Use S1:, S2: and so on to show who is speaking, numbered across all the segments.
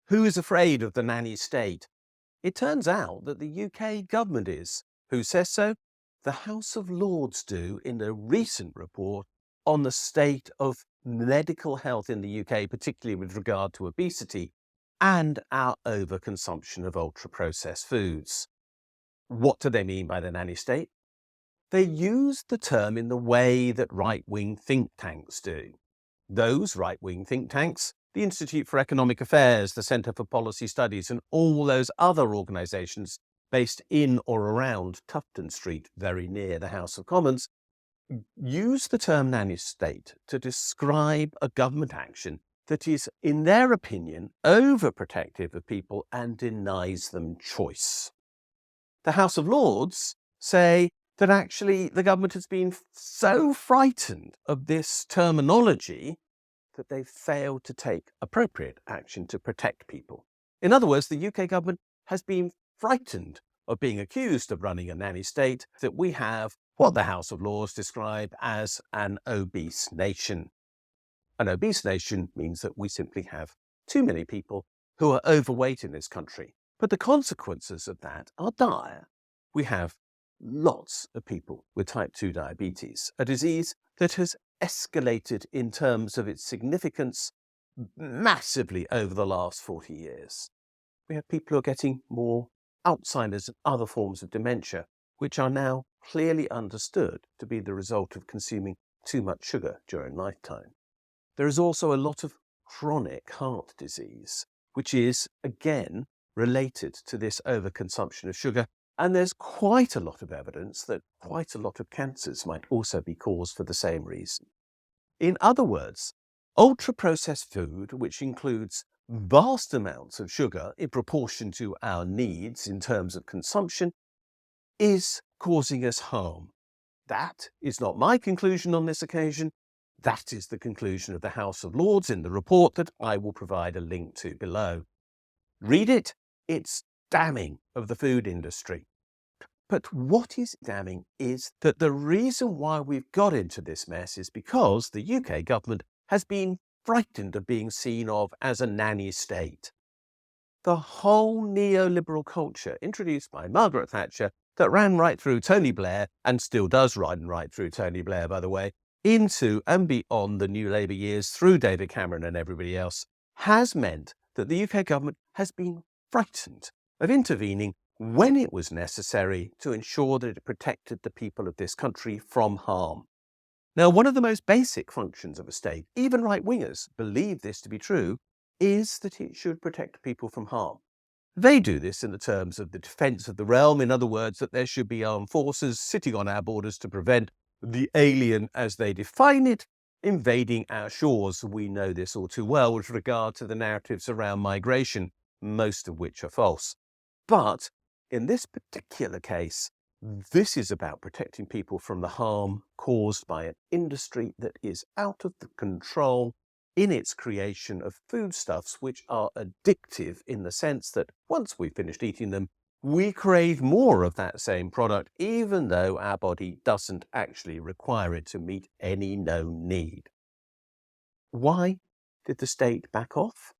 S1: Who is afraid of the nanny state? It turns out that the UK government is. Who says so? The House of Lords do in a recent report on the state of medical health in the UK, particularly with regard to obesity and our overconsumption of ultra-processed foods. What do they mean by the nanny state? They use the term in the way that right-wing think tanks do. Those right-wing think tanks, the Institute for Economic Affairs, the Centre for Policy Studies, and all those other organisations based in or around Tufton Street, very near the House of Commons, use the term nanny state to describe a government action that is, in their opinion, overprotective of people and denies them choice. The House of Lords say that actually the government has been so frightened of this terminology that they've failed to take appropriate action to protect people. In other words, the UK government has been frightened of being accused of running a nanny state, that we have what the House of Lords describe as an obese nation. An obese nation means that we simply have too many people who are overweight in this country. But the consequences of that are dire. We have lots of people with type 2 diabetes, a disease that has escalated in terms of its significance massively over the last 40 years. We have people who are getting more Alzheimer's and other forms of dementia, which are now clearly understood to be the result of consuming too much sugar during lifetime. There is also a lot of chronic heart disease, which is, again, related to this overconsumption of sugar. And there's quite a lot of evidence that quite a lot of cancers might also be caused for the same reason. In other words, ultra-processed food, which includes vast amounts of sugar in proportion to our needs in terms of consumption, is causing us harm. That is not my conclusion on this occasion. That is the conclusion of the House of Lords in the report that I will provide a link to below. Read it. It's damning of the food industry. But what is damning is that the reason why we've got into this mess is because the UK government has been frightened of being seen of as a nanny state. The whole neoliberal culture introduced by Margaret Thatcher that ran right through Tony Blair, and still does run right through Tony Blair, by the way, into and beyond the New Labour years through David Cameron and everybody else, has meant that the UK government has been frightened of intervening when it was necessary to ensure that it protected the people of this country from harm. Now, one of the most basic functions of a state, even right-wingers believe this to be true, is that it should protect people from harm. They do this in the terms of the defence of the realm, in other words, that there should be armed forces sitting on our borders to prevent the alien, as they define it, invading our shores. We know this all too well with regard to the narratives around migration, most of which are false. But in this particular case, this is about protecting people from the harm caused by an industry that is out of the control in its creation of foodstuffs which are addictive in the sense that once we've finished eating them, we crave more of that same product, even though our body doesn't actually require it to meet any known need. Why did the state back off?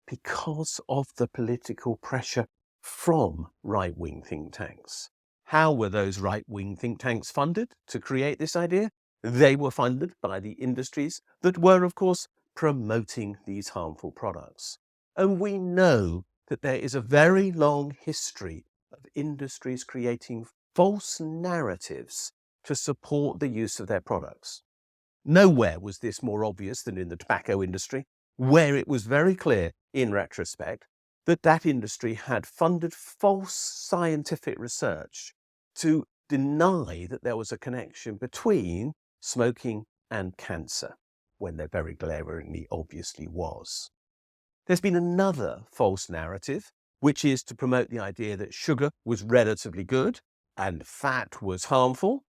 S1: Because of the political pressure from right-wing think tanks. How were those right-wing think tanks funded to create this idea? They were funded by the industries that were, of course, promoting these harmful products. And we know that there is a very long history of industries creating false narratives to support the use of their products. Nowhere was this more obvious than in the tobacco industry, where it was very clear, in retrospect, that that industry had funded false scientific research to deny that there was a connection between smoking and cancer, when there very glaringly obviously was. There's been another false narrative, which is to promote the idea that sugar was relatively good and fat was harmful,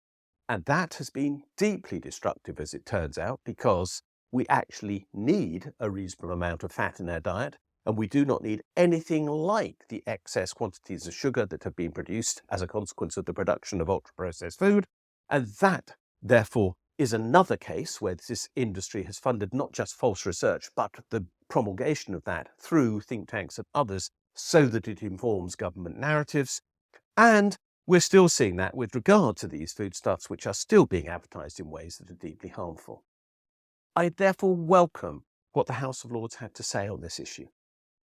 S1: and that has been deeply destructive, as it turns out, because we actually need a reasonable amount of fat in our diet, and we do not need anything like the excess quantities of sugar that have been produced as a consequence of the production of ultra-processed food. And that, therefore, is another case where this industry has funded not just false research, but the promulgation of that through think tanks and others so that it informs government narratives. And we're still seeing that with regard to these foodstuffs, which are still being advertised in ways that are deeply harmful. I therefore welcome what the House of Lords had to say on this issue.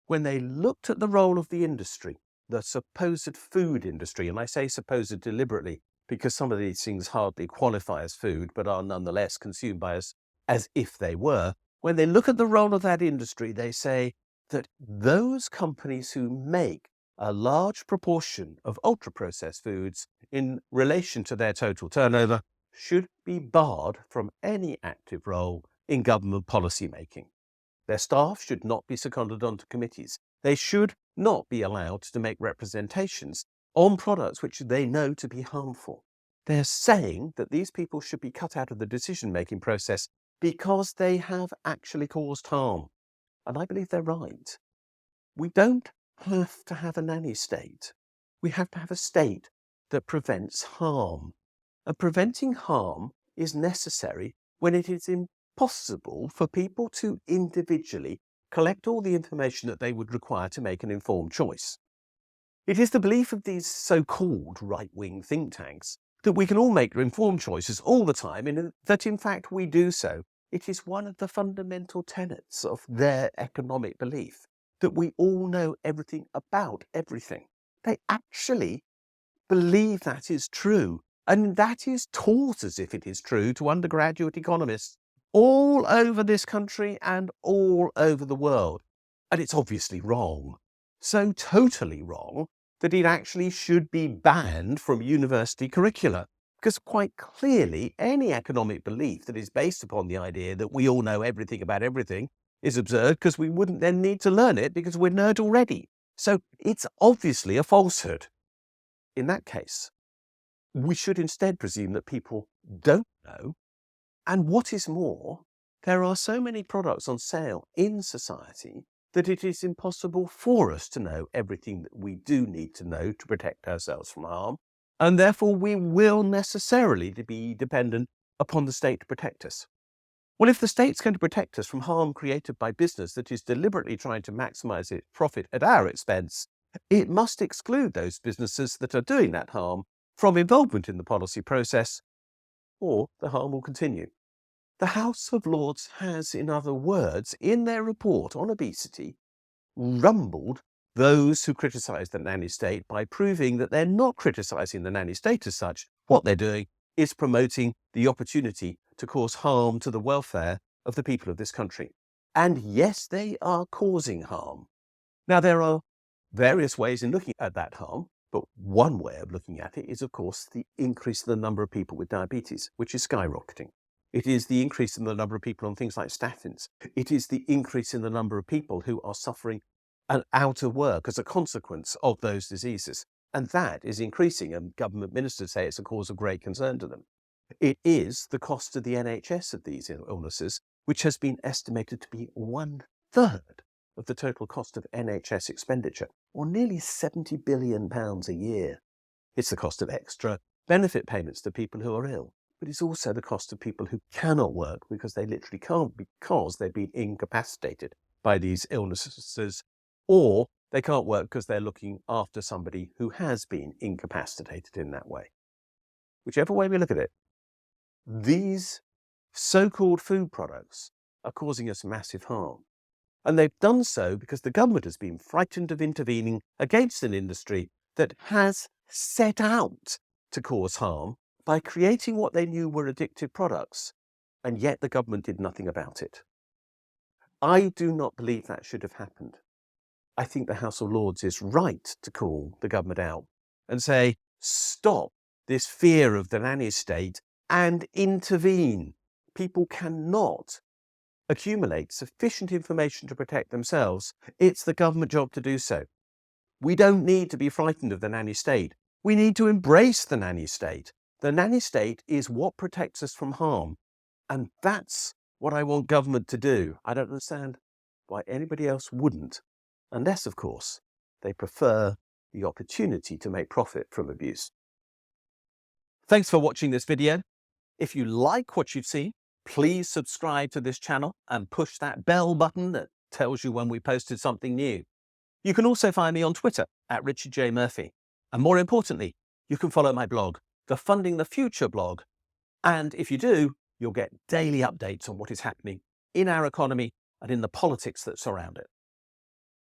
S1: When they looked at the role of the industry, the supposed food industry, and I say supposed deliberately because some of these things hardly qualify as food, but are nonetheless consumed by us as if they were. When they look at the role of that industry, they say that those companies who make a large proportion of ultra-processed foods in relation to their total turnover should be barred from any active role in government policy making. Their staff should not be seconded onto committees. They should not be allowed to make representations on products which they know to be harmful. They're saying that these people should be cut out of the decision-making process because they have actually caused harm. And I believe they're right. We don't have to have a nanny state. We have to have a state that prevents harm. And preventing harm is necessary when it is impossible for people to individually collect all the information that they would require to make an informed choice. It is the belief of these so-called right-wing think tanks that we can all make informed choices all the time and that in fact we do so. It is one of the fundamental tenets of their economic belief that we all know everything about everything. They actually believe that is true, and that is taught as if it is true to undergraduate economists all over this country and all over the world. And it's obviously wrong. So totally wrong that it actually should be banned from university curricula. Because quite clearly, any economic belief that is based upon the idea that we all know everything about everything is absurd, because we wouldn't then need to learn it because we're nerd already. So it's obviously a falsehood. In that case, we should instead presume that people don't know. And what is more, there are so many products on sale in society that it is impossible for us to know everything that we do need to know to protect ourselves from harm. And therefore, we will necessarily be dependent upon the state to protect us. Well, if the state's going to protect us from harm created by business that is deliberately trying to maximize its profit at our expense, it must exclude those businesses that are doing that harm from involvement in the policy process, or the harm will continue. The House of Lords has, in other words, in their report on obesity, rumbled those who criticise the nanny state by proving that they're not criticising the nanny state as such. What they're doing is promoting the opportunity to cause harm to the welfare of the people of this country. And yes, they are causing harm. Now, there are various ways in looking at that harm, but one way of looking at it is, of course, the increase in the number of people with diabetes, which is skyrocketing. It is the increase in the number of people on things like statins. It is the increase in the number of people who are suffering and out of work as a consequence of those diseases. And that is increasing, and government ministers say it's a cause of great concern to them. It is the cost to the NHS of these illnesses, which has been estimated to be 1/3 of the total cost of NHS expenditure, or nearly £70 billion a year. It's the cost of extra benefit payments to people who are ill, but it's also the cost of people who cannot work because they literally can't, because they've been incapacitated by these illnesses, or they can't work because they're looking after somebody who has been incapacitated in that way. Whichever way we look at it, these so-called food products are causing us massive harm. And they've done so because the government has been frightened of intervening against an industry that has set out to cause harm by creating what they knew were addictive products, and yet the government did nothing about it. I do not believe that should have happened. I think the House of Lords is right to call the government out and say, stop this fear of the nanny state and intervene. People cannot accumulate sufficient information to protect themselves. It's the government job to do so. We don't need to be frightened of the nanny state. We need to embrace the nanny state. The nanny state is what protects us from harm. And that's what I want government to do. I don't understand why anybody else wouldn't, unless, of course, they prefer the opportunity to make profit from abuse. Thanks for watching this video. If you like what you've seen, please subscribe to this channel and push that bell button that tells you when we posted something new. You can also find me on Twitter at Richard J. Murphy. And more importantly, you can follow my blog, the Funding the Future blog. And if you do, you'll get daily updates on what is happening in our economy and in the politics that surround it.